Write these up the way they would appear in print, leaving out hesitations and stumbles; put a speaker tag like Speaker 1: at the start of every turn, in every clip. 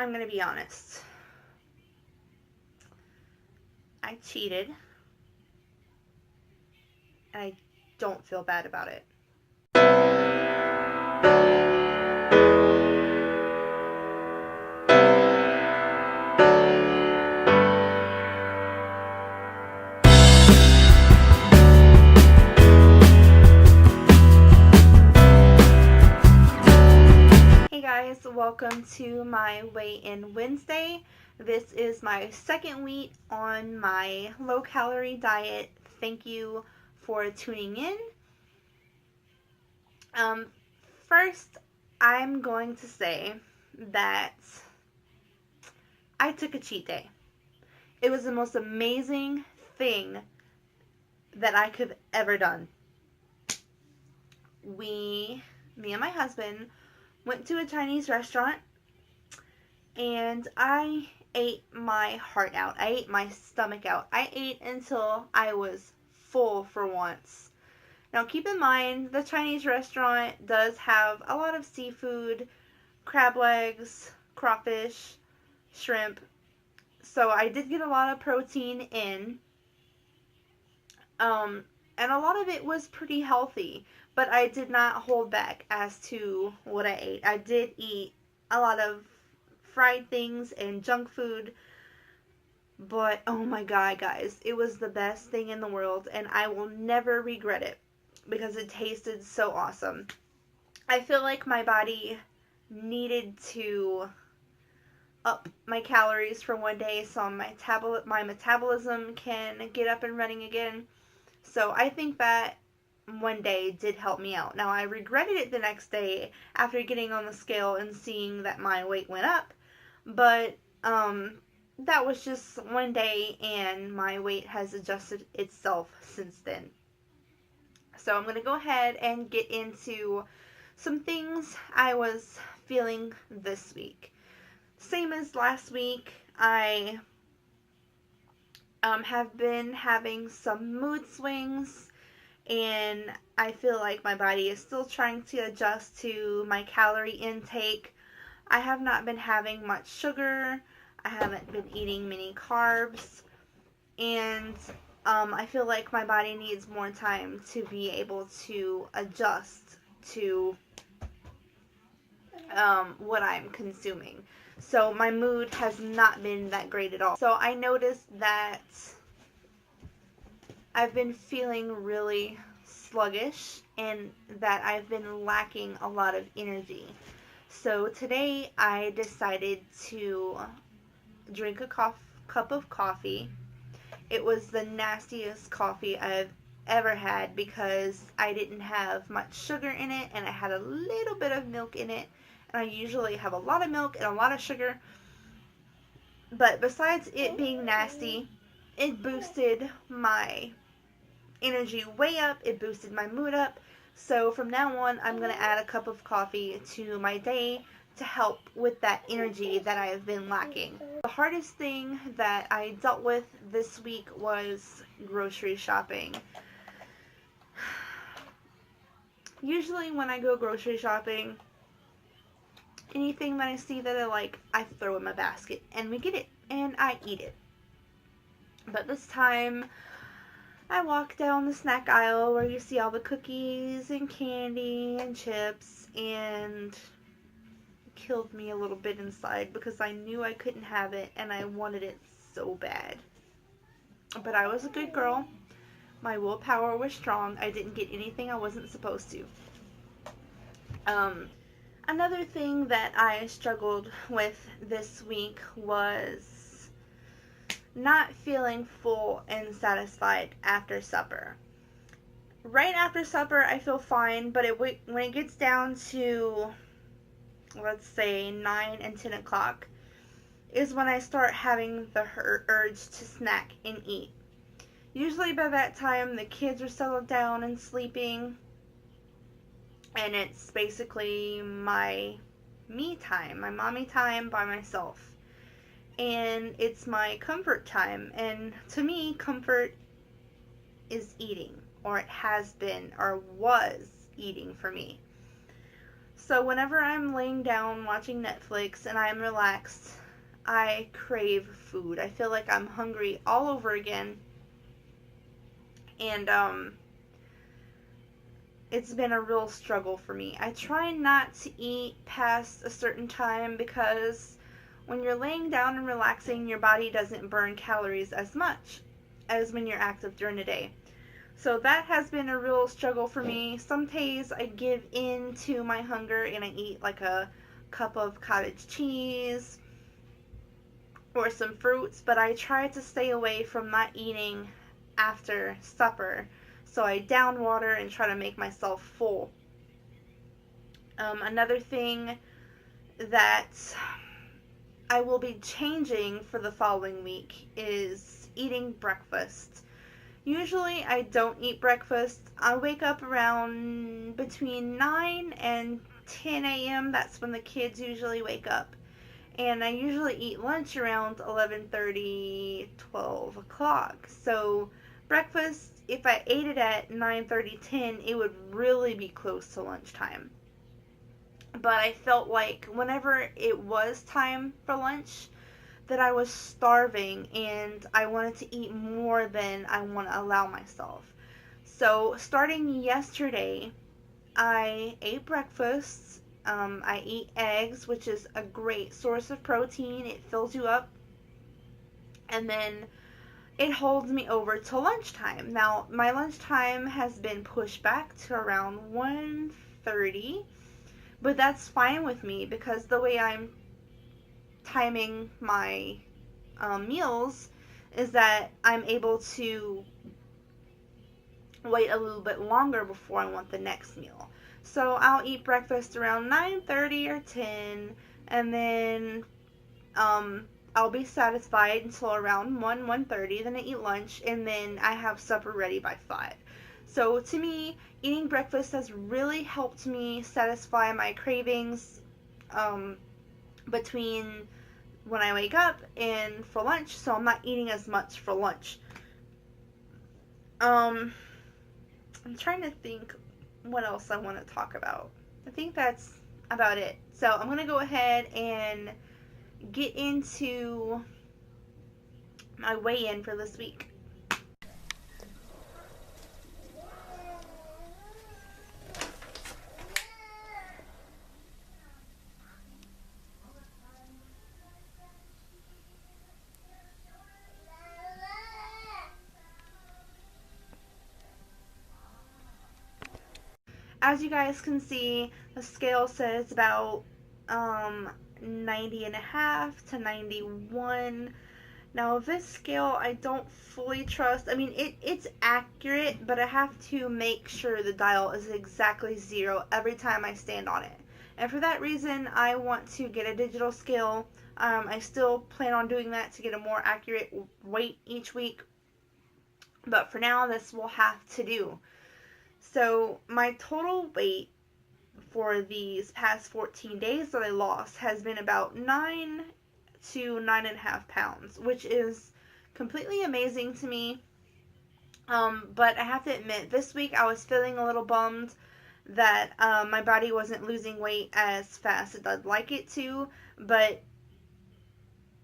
Speaker 1: I'm going to be honest. I cheated. And I don't feel bad about it. Hey guys, welcome to my Weigh-In Wednesday. This is my second week on my low-calorie diet. Thank you for tuning in. First, I'm going to say that I took a cheat day. It was the most amazing thing that I could have ever done. Me and my husband went to a Chinese restaurant and I ate my heart out. I ate my stomach out. I ate until I was full for once. Now keep in mind, the Chinese restaurant does have a lot of seafood, crab legs, crawfish, shrimp. So I did get a lot of protein in. And a lot of it was pretty healthy, but I did not hold back as to what I ate. I did eat a lot of fried things and junk food, but oh my god, guys, it was the best thing in the world, and I will never regret it because it tasted so awesome. I feel like my body needed to up my calories for one day so my metabolism can get up and running again. So I think that one day did help me out. Now, I regretted it the next day after getting on the scale and seeing that my weight went up, but that was just one day and my weight has adjusted itself since then. So I'm going to go ahead and get into some things I was feeling this week. Same as last week, I have been having some mood swings, and I feel like my body is still trying to adjust to my calorie intake. I have not been having much sugar. I haven't been eating many carbs, and I feel like my body needs more time to be able to adjust to what I'm consuming. So my mood has not been that great at all. So I noticed that I've been feeling really sluggish and that I've been lacking a lot of energy. So today I decided to drink a cup of coffee. It was the nastiest coffee I've ever had because I didn't have much sugar in it and I had a little bit of milk in it. And I usually have a lot of milk and a lot of sugar. But besides it being nasty, it boosted my energy way up. It boosted my mood up. So from now on, I'm going to add a cup of coffee to my day to help with that energy that I've been lacking. The hardest thing that I dealt with this week was grocery shopping. Usually when I go grocery shopping, anything that I see that I like, I throw in my basket and we get it and I eat it. But this time, I walked down the snack aisle where you see all the cookies and candy and chips, and it killed me a little bit inside because I knew I couldn't have it and I wanted it so bad. But I was a good girl. My willpower was strong. I didn't get anything I wasn't supposed to. Another thing that I struggled with this week was not feeling full and satisfied after supper. Right after supper, I feel fine, but when it gets down to, let's say, 9 and 10 o'clock, is when I start having the urge to snack and eat. Usually by that time, the kids are settled down and sleeping, and it's basically my me time, my mommy time by myself. And it's my comfort time. And to me, comfort is eating, or it has been, or was eating for me. So whenever I'm laying down watching Netflix and I'm relaxed, I crave food. I feel like I'm hungry all over again. And it's been a real struggle for me. I try not to eat past a certain time because when you're laying down and relaxing, your body doesn't burn calories as much as when you're active during the day. So that has been a real struggle for me. Some days I give in to my hunger and I eat like a cup of cottage cheese or some fruits, but I try to stay away from not eating after supper. So I down water and try to make myself full. Another thing that I will be changing for the following week is eating breakfast. Usually I don't eat breakfast. I wake up around between 9 and 10 a.m. That's when the kids usually wake up. And I usually eat lunch around 11:30, 12 o'clock. So breakfast, if I ate it at 9:30, 10, it would really be close to lunchtime. But I felt like whenever it was time for lunch, that I was starving and I wanted to eat more than I want to allow myself. So starting yesterday, I ate breakfast. I eat eggs, which is a great source of protein. It fills you up. And then it holds me over to lunchtime. Now, my lunchtime has been pushed back to around 1:30, but that's fine with me because the way I'm timing my meals is that I'm able to wait a little bit longer before I want the next meal. So I'll eat breakfast around 9:30 or 10, and then I'll be satisfied until around 1:30. Then I eat lunch, and then I have supper ready by 5. So to me, eating breakfast has really helped me satisfy my cravings between when I wake up and for lunch, so I'm not eating as much for lunch. I'm trying to think what else I want to talk about. I think that's about it. So I'm going to go ahead and get into my weigh-in for this week. As you guys can see, the scale says about 90 and a half to 91. Now this scale I don't fully trust. I mean it's accurate, but I have to make sure the dial is exactly 0 every time I stand on it. And for that reason I want to get a digital scale. I still plan on doing that to get a more accurate weight each week. But for now this will have to do. So my total weight for these past 14 days that I lost has been about 9 to 9.5 pounds, which is completely amazing to me. But I have to admit, this week I was feeling a little bummed that my body wasn't losing weight as fast as I'd like it to, but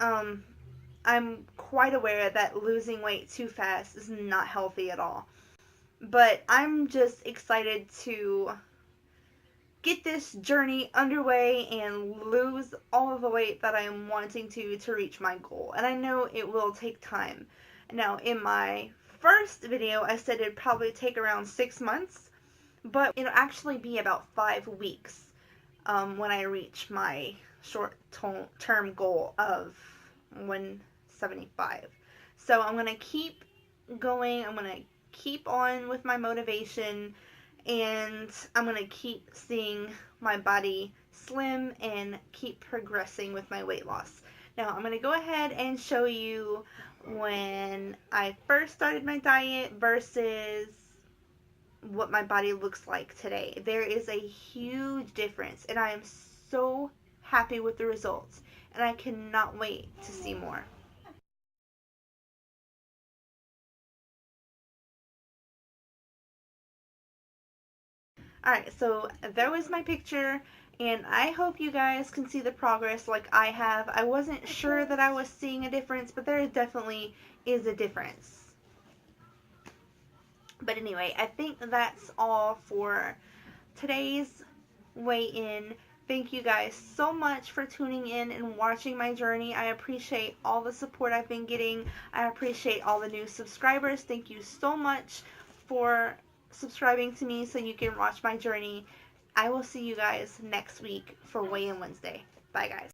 Speaker 1: I'm quite aware that losing weight too fast is not healthy at all. But I'm just excited to get this journey underway and lose all of the weight that I'm wanting to reach my goal. And I know it will take time. Now, in my first video, I said it'd probably take around 6 months, but it'll actually be about 5 weeks when I reach my short-term goal of 175. So I'm going to keep going. I'm going to keep on with my motivation, and I'm going to keep seeing my body slim and keep progressing with my weight loss. Now I'm going to go ahead and show you when I first started my diet versus what my body looks like today. There is a huge difference, and I am so happy with the results, and I cannot wait to see more. Alright, so there was my picture And I hope you guys can see the progress like I have. I wasn't sure that I was seeing a difference, but there definitely is a difference. But anyway, I think that's all for today's weigh-in. Thank you guys so much for tuning in and watching my journey. I appreciate all the support I've been getting. I appreciate all the new subscribers. Thank you so much for subscribing to me so you can watch my journey. I will see you guys next week for Weigh-In Wednesday. Bye, guys.